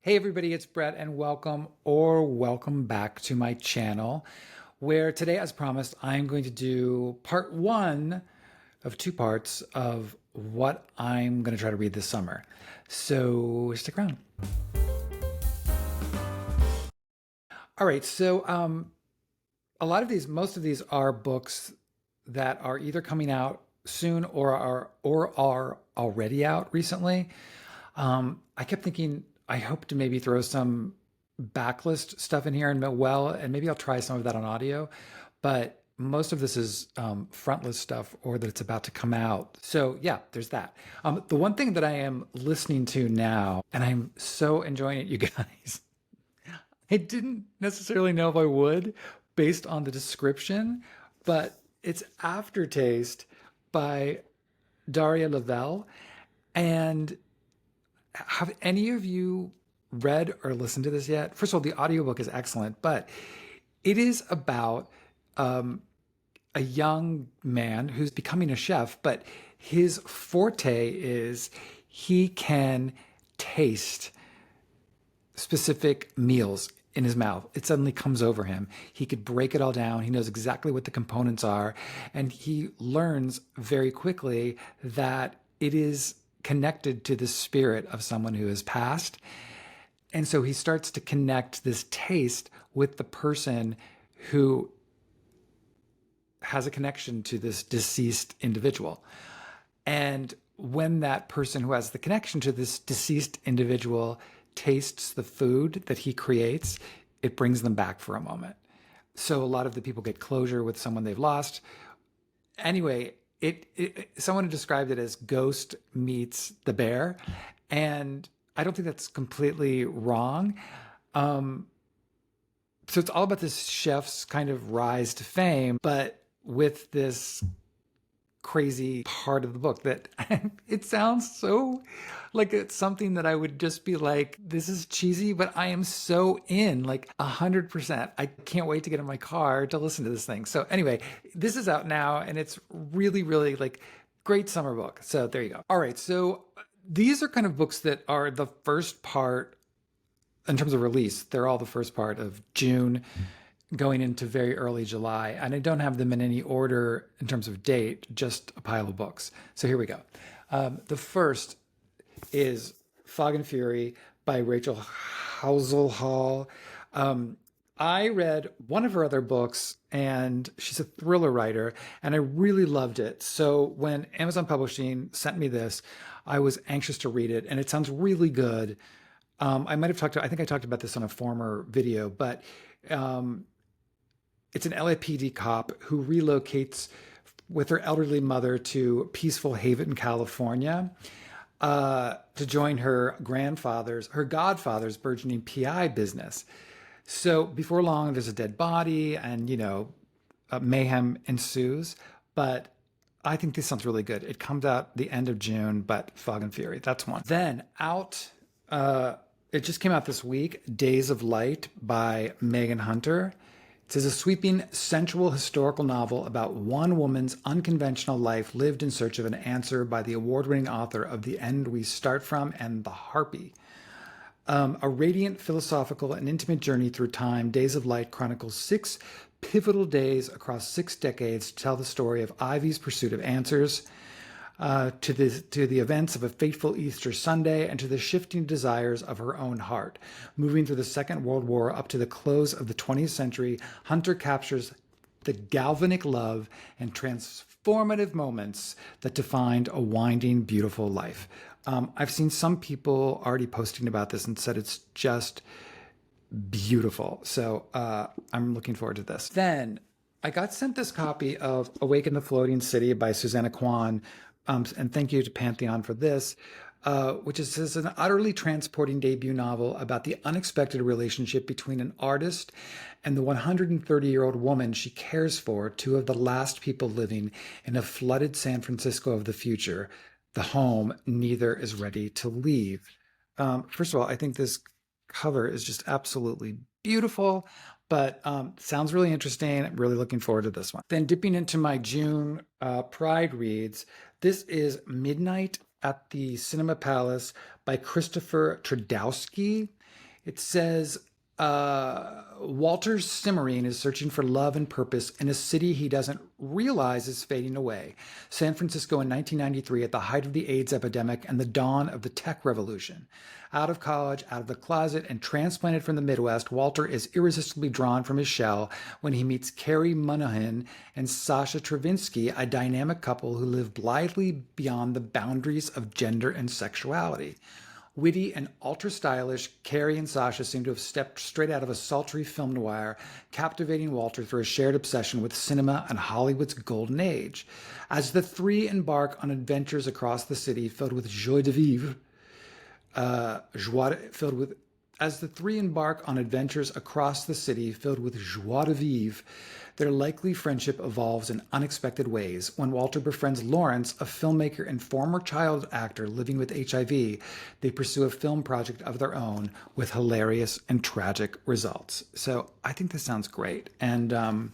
Hey everybody, it's Brett and welcome back to my channel where today, as promised, I'm going to do part one of two parts of what I'm going to try to read this summer. So stick around. All right, most of these are books that are either coming out soon or are already out recently. I kept thinking I hope to maybe throw some backlist stuff in here and maybe I'll try some of that on audio, but most of this is frontlist stuff or that it's about to come out. So yeah, there's that. The one thing that I am listening to now, and I'm so enjoying it, you guys. I didn't necessarily know if I would based on the description, but it's Aftertaste by Daria Lavelle. And have any of you read or listened to this yet? First of all, the audiobook is excellent, but it is about a young man who's becoming a chef, but his forte is he can taste specific meals in his mouth. It suddenly comes over him. He could break it all down. He knows exactly what the components are. And he learns very quickly that it is connected to the spirit of someone who has passed. And so he starts to connect this taste with the person who has a connection to this deceased individual. And when that person who has the connection to this deceased individual tastes the food that he creates, it brings them back for a moment. So a lot of the people get closure with someone they've lost. Anyway, someone described it as Ghost meets the bear, and I don't think that's completely wrong. So it's all about this chef's kind of rise to fame, but with this crazy part of the book that it sounds so like it's something that I would just be like, this is cheesy, but I am so in, like 100%. I can't wait to get in my car to listen to this thing. So anyway, this is out now and it's really, really like great summer book. So there you go. All right. So these are kind of books that are the first part in terms of release. They're all the first part of June going into very early July. And I don't have them in any order in terms of date, just a pile of books. So here we go. The first is Fog and Fury by Rachel Howzell. I read one of her other books, and she's a thriller writer, and I really loved it. So when Amazon Publishing sent me this, I was anxious to read it, and it sounds really good. I think I talked about this on a former video, but it's an LAPD cop who relocates with her elderly mother to Peaceful Haven, California, to join her godfather's burgeoning PI business. So before long, there's a dead body and, mayhem ensues. But I think this sounds really good. It comes out the end of June, but Fog and Fury, that's one. Then it just came out this week, Days of Light by Megan Hunter. It is a sweeping, sensual historical novel about one woman's unconventional life lived in search of an answer by the award-winning author of The End We Start From and The Harpy. A radiant, philosophical, and intimate journey through time, Days of Light chronicles 6 pivotal days across 6 decades to tell the story of Ivy's pursuit of answers, to the events of a fateful Easter Sunday, and to the shifting desires of her own heart. Moving through the Second World War up to the close of the 20th century, Hunter captures the galvanic love and transformative moments that defined a winding, beautiful life. I've seen some people already posting about this and said it's just beautiful. So I'm looking forward to this. Then I got sent this copy of Awake in the Floating City by Susanna Kwan. And thank you to Pantheon for this, which is an utterly transporting debut novel about the unexpected relationship between an artist and the 130-year-old woman she cares for, two of the last people living in a flooded San Francisco of the future, the home neither is ready to leave. First of all, I think this cover is just absolutely beautiful, but sounds really interesting. I'm really looking forward to this one. Then dipping into my June Pride reads, this is Midnight at the Cinema Palace by Christopher Tradowsky. It says Walter Simmerine is searching for love and purpose in a city he doesn't realize is fading away. San Francisco in 1993, at the height of the AIDS epidemic and the dawn of the tech revolution. Out of college, out of the closet, and transplanted from the Midwest, Walter is irresistibly drawn from his shell when he meets Carrie Monahan and Sasha Travinsky, a dynamic couple who live blithely beyond the boundaries of gender and sexuality. Witty and ultra-stylish, Carrie and Sasha seem to have stepped straight out of a sultry film noir, captivating Walter through a shared obsession with cinema and Hollywood's golden age. As the three embark on adventures across the city filled with joie de vivre, filled with as the three embark on adventures across the city filled with joie de vivre, their likely friendship evolves in unexpected ways. When Walter befriends Lawrence, a filmmaker and former child actor living with HIV, they pursue a film project of their own with hilarious and tragic results. So I think this sounds great. And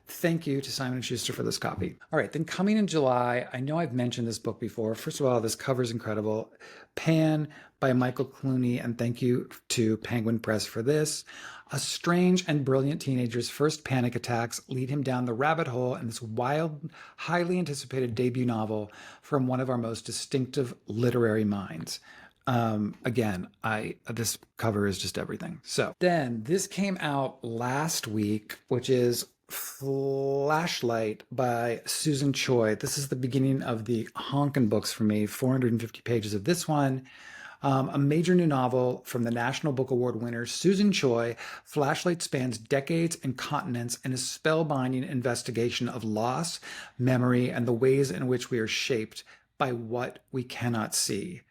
thank you to Simon & Schuster for this copy. All right, then coming in July, I know I've mentioned this book before. First of all, this cover is incredible. Pan by Michael Clunie, and thank you to Penguin Press for this. A strange and brilliant teenager's first panic attacks lead him down the rabbit hole in this wild, highly anticipated debut novel from one of our most distinctive literary minds. Again, this cover is just everything. So then this came out last week, which is Flashlight by Susan Choi. This is the beginning of the honkin' books for me, 450 pages of this one. A major new novel from the National Book Award winner Susan Choi. Flashlight spans decades and continents in a spellbinding investigation of loss, memory, and the ways in which we are shaped by what we cannot see.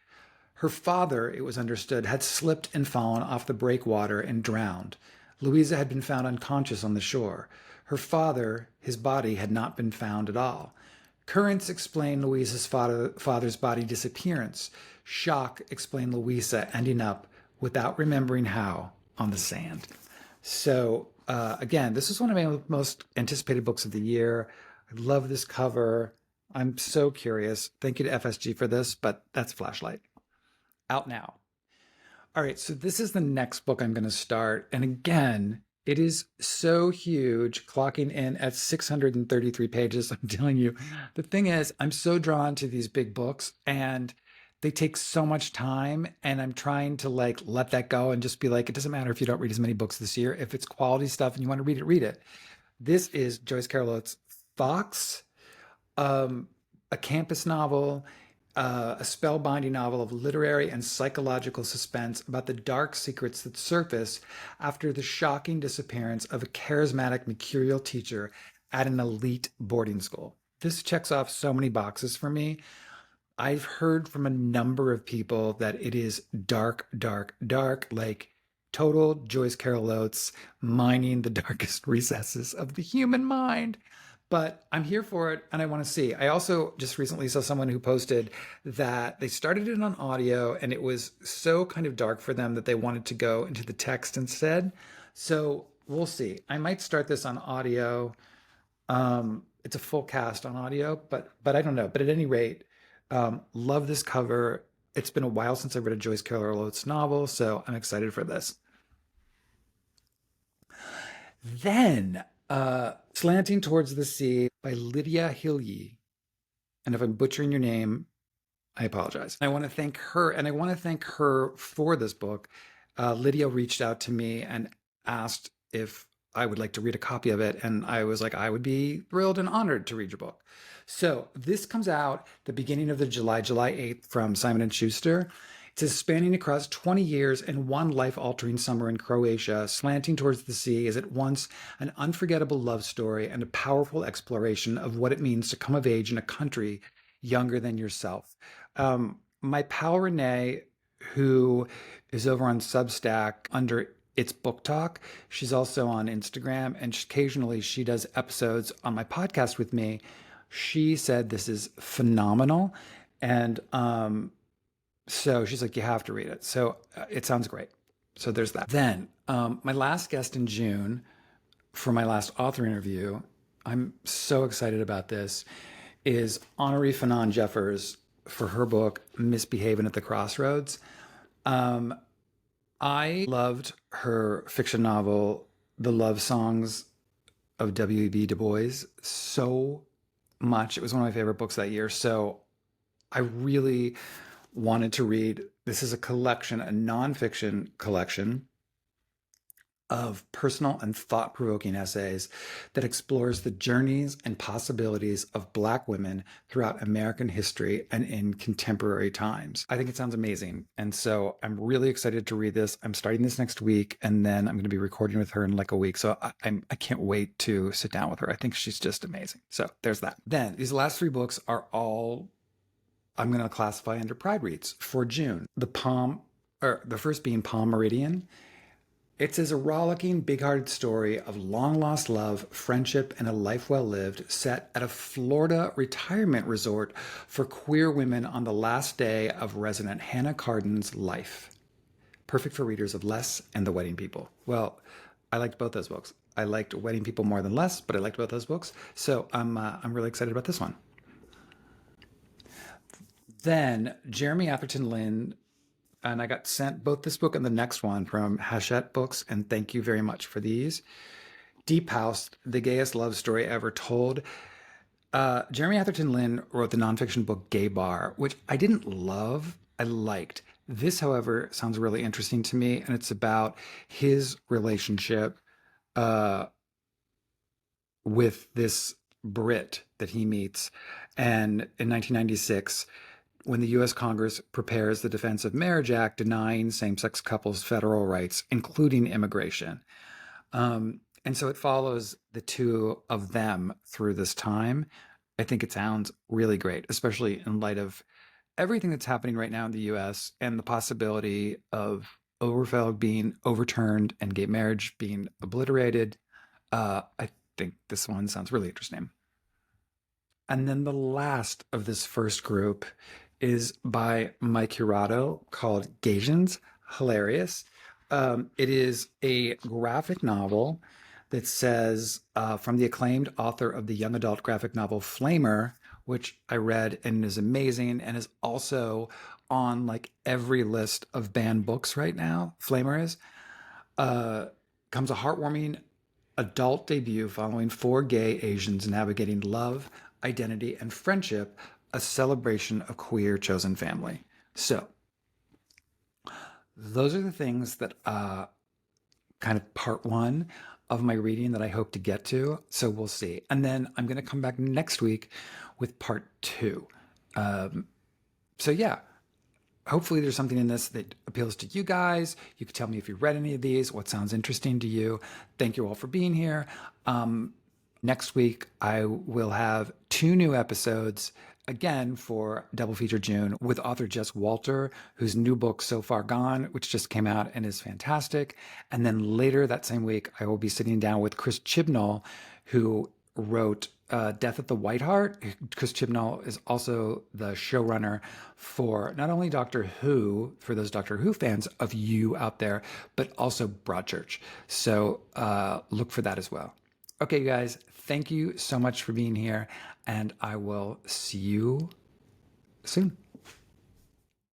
Her father, it was understood, had slipped and fallen off the breakwater and drowned. Louisa had been found unconscious on the shore. Her father, his body, had not been found at all. Currents explain Louisa's father's body disappearance. Shock explained Louisa ending up, without remembering how, on the sand. So, again, this is one of my most anticipated books of the year. I love this cover. I'm so curious. Thank you to FSG for this, but that's Flashlight. Out now. All right, so this is the next book I'm going to start. And again, it is so huge, clocking in at 633 pages. I'm telling you, the thing is, I'm so drawn to these big books and they take so much time. And I'm trying to let that go and just be like, it doesn't matter if you don't read as many books this year. If it's quality stuff and you want to read it, read it. This is Joyce Carol Oates' Fox, a campus novel. A spellbinding novel of literary and psychological suspense about the dark secrets that surface after the shocking disappearance of a charismatic mercurial teacher at an elite boarding school. This checks off so many boxes for me. I've heard from a number of people that it is dark, dark, dark, like total Joyce Carol Oates mining the darkest recesses of the human mind. But I'm here for it and I want to see. I also just recently saw someone who posted that they started it on audio and it was so kind of dark for them that they wanted to go into the text instead. So we'll see. I might start this on audio. It's a full cast on audio, but I don't know. But at any rate, love this cover. It's been a while since I read a Joyce Carol Oates novel, so I'm excited for this. Then Slanting Towards the Sea by Lidija Hilje. And if I'm butchering your name, I apologize. I want to thank her, and I want to thank her for this book. Lidija reached out to me and asked if I would like to read a copy of it, and I was like, I would be thrilled and honored to read your book. So this comes out the beginning of the July 8th from Simon & Schuster. It says, spanning across 20 years and one life-altering summer in Croatia, Slanting Towards the Sea is at once an unforgettable love story and a powerful exploration of what it means to come of age in a country younger than yourself. My pal Renee, who is over on Substack under It's Book Talk, she's also on Instagram, and occasionally she does episodes on my podcast with me. She said this is phenomenal, and so she's like, you have to read it. So it sounds great. So there's that. Then my last guest in June for my last author interview, I'm so excited about this, is Honorée Fanon Jeffers for her book, Misbehaving at the Crossroads. I I loved her fiction novel, The Love Songs of W.E.B. Du Bois, so much. It was one of my favorite books that year. So I really wanted to read. This is a collection, a nonfiction collection of personal and thought provoking essays that explores the journeys and possibilities of Black women throughout American history and in contemporary times. I think it sounds amazing. And so I'm really excited to read this. I'm starting this next week, and then I'm going to be recording with her in like a week. So I can't wait to sit down with her. I think she's just amazing. So there's that. Then these last three books are all I'm going to classify under Pride Reads for June. The first being Palm Meridian. It is a rollicking, big-hearted story of long-lost love, friendship, and a life well lived, set at a Florida retirement resort for queer women on the last day of resident Hannah Carden's life. Perfect for readers of Less and The Wedding People. Well, I liked both those books. I liked Wedding People more than Less, but I liked both those books. So I'm really excited about this one. Then Jeremy Atherton Lynn, and I got sent both this book and the next one from Hachette Books, and thank you very much for these. Deep House, the gayest love story ever told. Jeremy Atherton Lynn wrote the nonfiction book Gay Bar, which I didn't love, I liked. This, however, sounds really interesting to me, and it's about his relationship with this Brit that he meets. And in 1996, when the U.S. Congress prepares the Defense of Marriage Act denying same-sex couples federal rights, including immigration. And so it follows the two of them through this time. I think it sounds really great, especially in light of everything that's happening right now in the U.S. and the possibility of Obergefell being overturned and gay marriage being obliterated. I think this one sounds really interesting. And then the last of this first group is by my Curato called Gaysians. Hilarious. It is a graphic novel that says from the acclaimed author of the young adult graphic novel Flamer, which I read and is amazing and is also on like every list of banned books right now. Flamer is. Comes a heartwarming adult debut following four gay Asians navigating love, identity, and friendship, a celebration of queer chosen family. So those are the things that kind of part one of my reading that I hope to get to. So we'll see. And then I'm going to come back next week with part two. So yeah, hopefully there's something in this that appeals to you guys. You can tell me if you read any of these, what sounds interesting to you. Thank you all for being here. Next week, I will have 2 new episodes again for Double Feature June with author Jess Walter, whose new book, So Far Gone, which just came out and is fantastic. And then later that same week, I will be sitting down with Chris Chibnall, who wrote Death at the White Hart. Chris Chibnall is also the showrunner for not only Doctor Who, for those Doctor Who fans of you out there, but also Broadchurch. So look for that as well. Okay, you guys, thank you so much for being here, and I will see you soon.